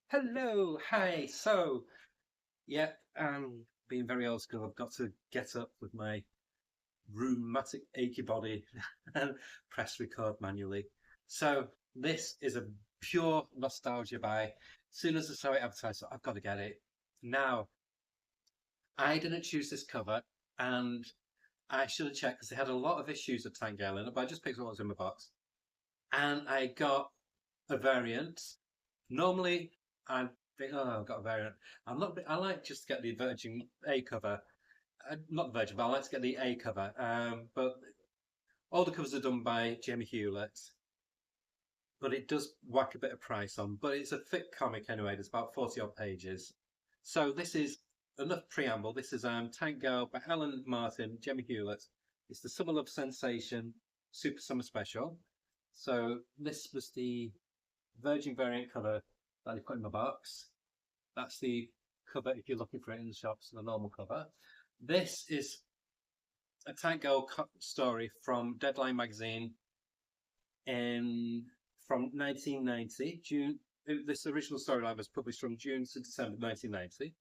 Hello, hi. Yeah, being very old school, I've got to get up with my rheumatic, achy body and press record manually. So this is a pure nostalgia buy. As soon as I saw it advertised, I've got to get it. Now, I didn't choose this cover, and I should have checked because they had a lot of issues of Tangela in it, but I just picked what was in my box. And I got a variant. Normally, I think, oh, I've got a variant. I'm not. I like just to get the Virgin A cover. Not the Virgin, but I like to get the A cover. But all the covers are done by Jamie Hewlett. But it does whack a bit of price on. But it's a thick comic anyway. There's about 40 odd pages. So this is enough preamble. This is Tank Girl by Alan Martin, Jamie Hewlett. It's the Summer Love Sensation Super Summer Special. So this was the Virgin variant cover that I put in my box. That's the cover if you're looking for it in the shops, the normal cover. This is a Tank Girl story from Deadline magazine in from 1990. June. This original storyline was published from June to December 1990.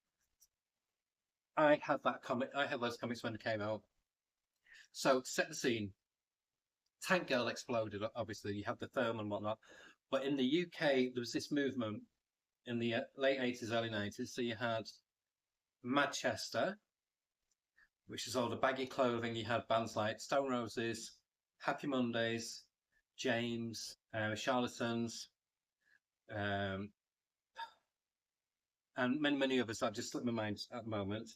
I had that comic. I had those comics when they came out. So to set the scene, Tank Girl exploded. Obviously, you have the film and whatnot. But in the UK, there was this movement in the late 80s, early 90s. So you had Manchester, which is all the baggy clothing. You had bands like Stone Roses, Happy Mondays, James, Charlatans, um, and many, many others that just slipped my mind at the moment.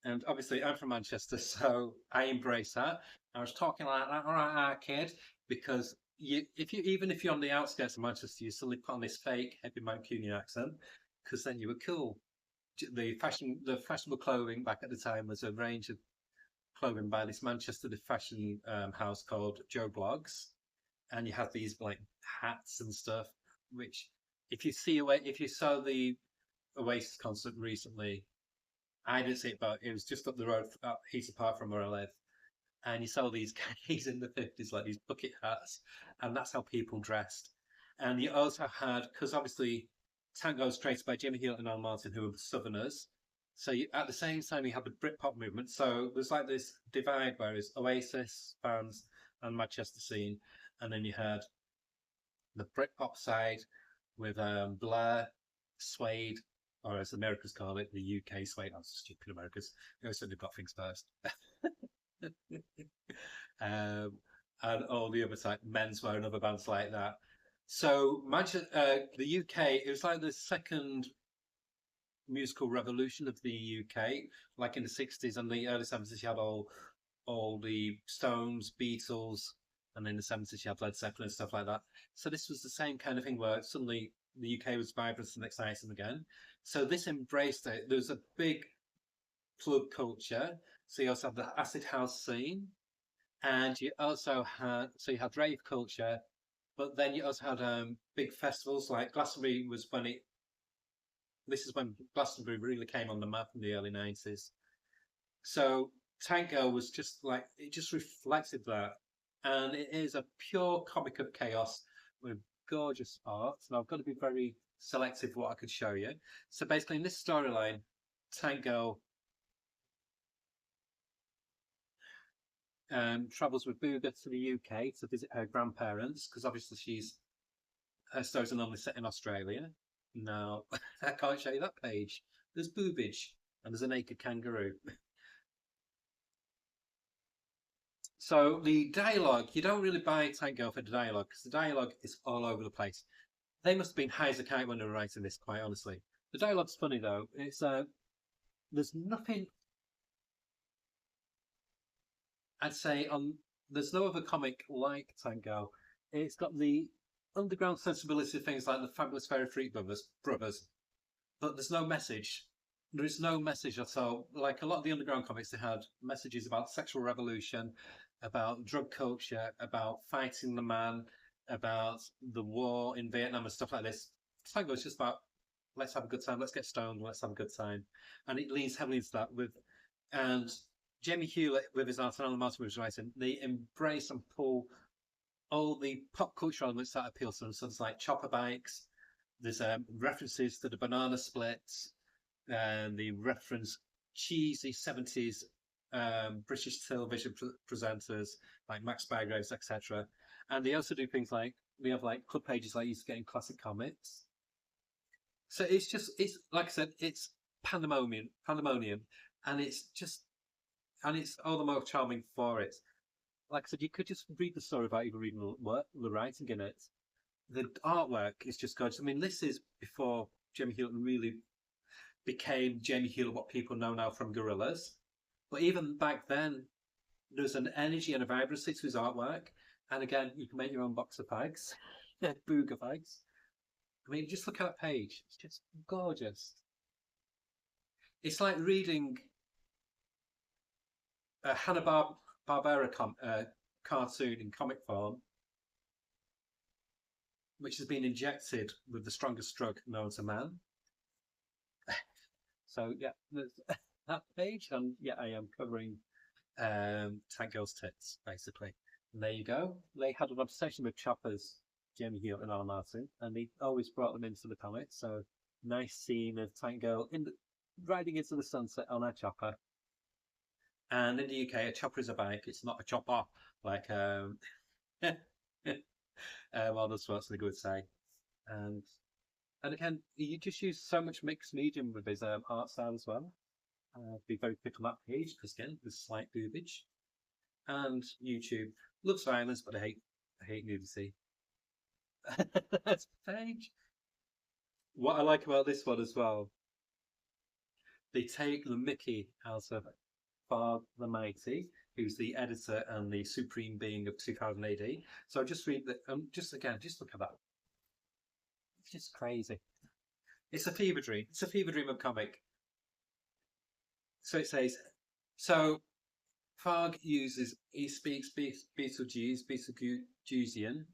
And obviously, I'm from Manchester, so I embrace that. I was talking like that, all right, kid, because even if you're on the outskirts of Manchester, you suddenly put on this fake heavy Mancunian accent, because then you were cool. The fashionable clothing back at the time was a range of clothing by this Manchester fashion house called Joe Bloggs, and you have these like hats and stuff. Which, if you saw the Oasis concert recently, I didn't see it, but it was just up the road, he's apart from where I live, and you saw these guys in the 50s like these bucket hats, and that's how people dressed. And you also had, because obviously Tango was created by Jimmy Hill and Alan Martin, who were Southerners. So at the same time, you had the Britpop movement. So there's like this divide, whereas Oasis fans and Manchester scene, and then you had the Britpop side with Blair, Suede, or as Americans call it, the UK Suede. That's stupid Americans. They always said they've got things first. um, and all the other like menswear and other bands like that. So Manchester, the UK, it was like the second musical revolution of the UK. Like in the 60s and the early 70s, you had all the Stones, Beatles, and in the 70s you had Led Zeppelin and stuff like that. So this was the same kind of thing where suddenly the UK was vibrant and exciting again. So this embraced it. There was a big club culture. So you also had the acid house scene, and you had rave culture, but then you also had big festivals like Glastonbury was when it. This is when Glastonbury really came on the map in the early 90s. So Tango was just like it just reflected that, and it is a pure comic of chaos with gorgeous art. And I've got to be very selective what I could show you. So basically, in this storyline, Tango travels with Booga to the UK to visit her grandparents because obviously her stories are normally set in Australia. No, I can't show you that page. There's boobage and there's a naked kangaroo. So the dialogue, you don't really buy Tango for the dialogue because the dialogue is all over the place. They must have been high as a kite when they were writing this, quite honestly. The dialogue's funny though. It's there's nothing I'd say on. There's no other comic like Tango. It's got the underground sensibility of things like the Fabulous Fairy Freak brothers, but there's no message. There is no message at all. Like a lot of the underground comics, they had messages about sexual revolution, about drug culture, about fighting the man, about the war in Vietnam and stuff like this. Tango is just about let's have a good time, let's get stoned, let's have a good time, and it leans heavily into that with and Jamie Hewlett with his art and Alan Martin was writing. They embrace and pull all the pop culture elements that appeal to them, such like chopper bikes, There's references to the banana splits, and they reference cheesy 70s British television presenters like Max Bygraves, etc. And they also do things like we have like club pages like you used to get in classic comics. So it's like I said, it's pandemonium, and it's all the more charming for it. Like I said, you could just read the story without even reading the writing in it. The artwork is just gorgeous. I mean, this is before Jamie Hewlett really became Jamie Hewlett, what people know now from Gorillaz. But even back then, there's an energy and a vibrancy to his artwork. And again, you can make your own box of fags, booger fags. I mean, just look at that page. It's just gorgeous. It's like reading a Hanna-Barbera cartoon in comic form, which has been injected with the strongest drug known to man. So yeah, there's that page, and yeah, I am covering Tank Girl's tits, basically. And there you go. They had an obsession with choppers, Jamie Hewlett and Alan Martin, and they always brought them into the comic. So nice scene of Tank Girl riding into the sunset on a chopper. And in the UK, a chopper is a bike. It's not a chopper, like Arnold Schwarzenegger would say. And again, you just use so much mixed medium with his art style as well. Be very quick on that page because again, there's slight boobage. And YouTube loves violence, but I hate nudity. That's the page. What I like about this one as well, they take the Mickey out of Varg the Mighty, who's the editor and the supreme being of 2000 AD. So just read that. Just look at that. It's just crazy. It's a fever dream. It's a fever dream of comic. So it says, so Varg he speaks Beetlejuicean,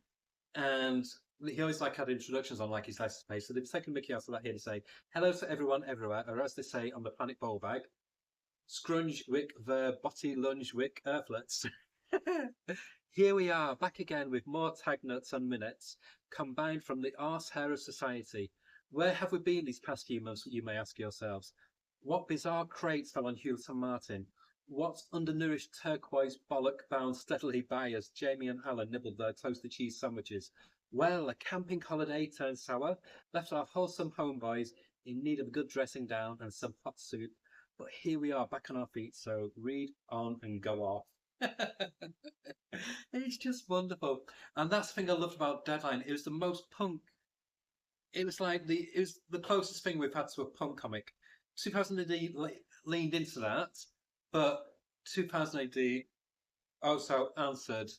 and he always had introductions on his letter page. So they've taken Mickey out of that here to say, hello to everyone everywhere, or as they say on the planet Bowlbag, Scrunge Wick ver Botty Lunge Wick Earthlets. Here we are, back again with more tag nuts and minutes, combined from the arse hair of society. Where have we been these past few months, you may ask yourselves? What bizarre crates fell on Hewlett and Martin? What undernourished turquoise bollock bound steadily by as Jamie and Alan nibbled their toasted cheese sandwiches? Well, a camping holiday turned sour, left our wholesome homeboys in need of a good dressing down and some hot soup. But here we are back on our feet, so read on and go off. It's just wonderful. And that's the thing I loved about Deadline. It was the most punk. It was the closest thing we've had to a punk comic. 2000 AD leaned into that, but 2000 AD also answered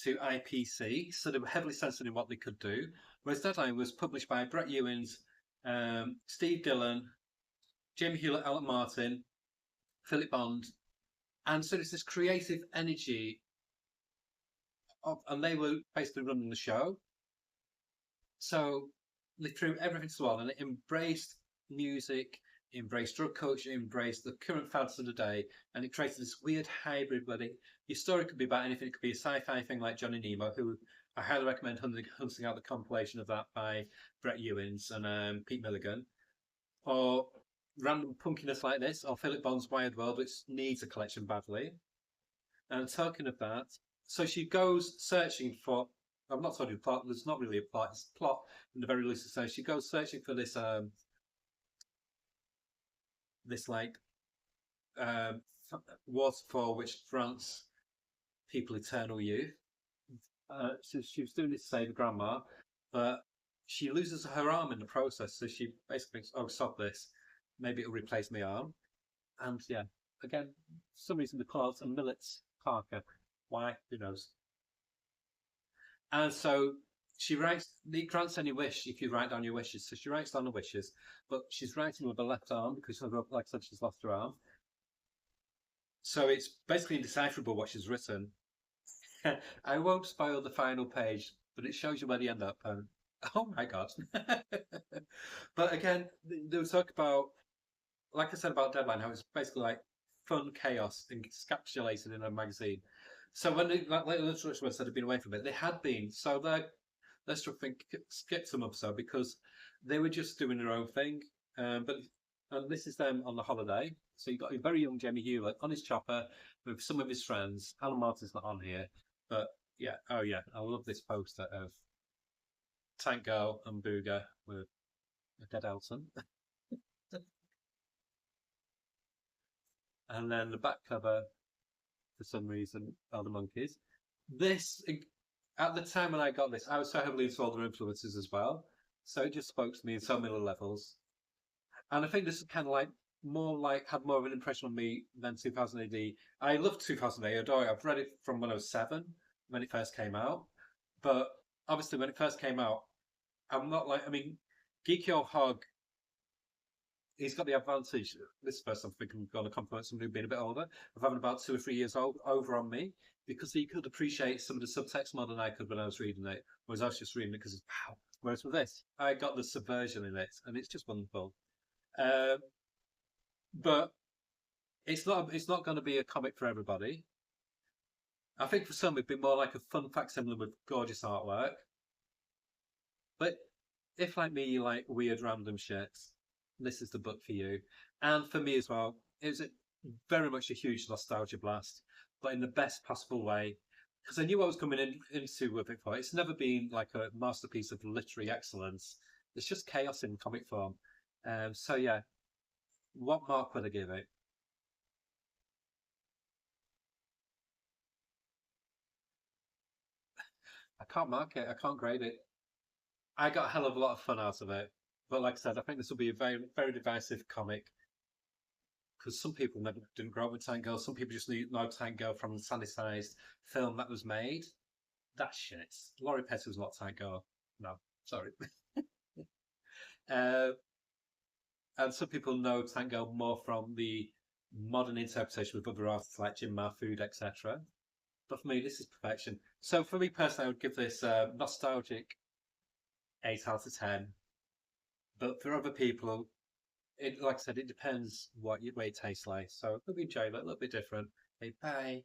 to IPC, so they were heavily censored in what they could do. Whereas Deadline was published by Brett Ewins, Steve Dillon, Jamie Hewlett, Alan Martin, Philip Bond, and so it's this creative energy and they were basically running the show. So they threw everything to the wall and it embraced music, embraced drug culture, embraced the current fads of the day, and it created this weird hybrid where your story could be about anything. It could be a sci-fi thing like Johnny Nemo, who I highly recommend hunting out the compilation of that by Brett Ewins and Pete Milligan, or random punkiness like this, or Philip Bond's Wired World, which needs a collection badly. And talking of that, so she goes searching for. I'm not talking plot. There's not really a plot. It's a plot in the very least. So she goes searching for this waterfall which grants people eternal youth. So she was doing this to save grandma, but she loses her arm in the process. So she basically thinks, "Oh, sod this. Maybe it'll replace my arm." And yeah, again, for some reason the clouds and Millet's Parker. Why? Who knows? And so she writes, it grants any wish if you write down your wishes. So she writes down the wishes, but she's writing with her left arm because, like I said, she's lost her arm. So it's basically indecipherable what she's written. I won't spoil the final page, but it shows you where they end up. And oh my God. But again, they would talk about, like I said about Deadline, how it's basically like fun chaos encapsulated in a magazine. So when the literature said had been away from it, they had been. So let's just think, skip some episode because they were just doing their own thing. But and this is them on the holiday. So you got a very young Jamie Hewlett on his chopper with some of his friends. Alan Martin's not on here, but yeah, oh yeah, I love this poster of Tank Girl and Booger with a dead Elton. And then the back cover, for some reason, are the monkeys. This, at the time when I got this, I was so heavily into older influences as well. So it just spoke to me in so many levels. And I think this is kind of like more like had more of an impression on me than 2000 AD. I loved 2000 AD. I've read it from when I was 7, when it first came out. But obviously, when it first came out, I'm not like, I mean, Geeky Hog, he's got the advantage. This first, I'm thinking I'm going to compliment somebody being a bit older, of having about 2 or 3 years old over on me, because he could appreciate some of the subtext more than I could when I was reading it. Whereas I was just reading it because it's wow. Whereas with this, I got the subversion in it, and it's just wonderful. Um, but it's not going to be a comic for everybody. I think for some it'd be more like a fun facsimile with gorgeous artwork. But if like me you like weird random shit, this is the book for you. And for me as well, it was very much a huge nostalgia blast, but in the best possible way. Because I knew what I was coming into with it for. It's never been like a masterpiece of literary excellence. It's just chaos in comic form. So yeah, what mark would I give it? I can't mark it. I can't grade it. I got a hell of a lot of fun out of it. But like I said, I think this will be a very, very divisive comic because some people never didn't grow up with Tank Girl. Some people just know Tank Girl from the sanitized film that was made. That's shit. Laurie Petty was not Tank Girl. No, sorry. uh, and some people know Tank Girl more from the modern interpretation with other artists like Jim Mahfood, etc. But for me, this is perfection. So for me personally, I would give this nostalgic 8 out of 10. But for other people, like I said, it depends what your way tastes like. So a little bit enjoyable, a little bit different. Okay, bye.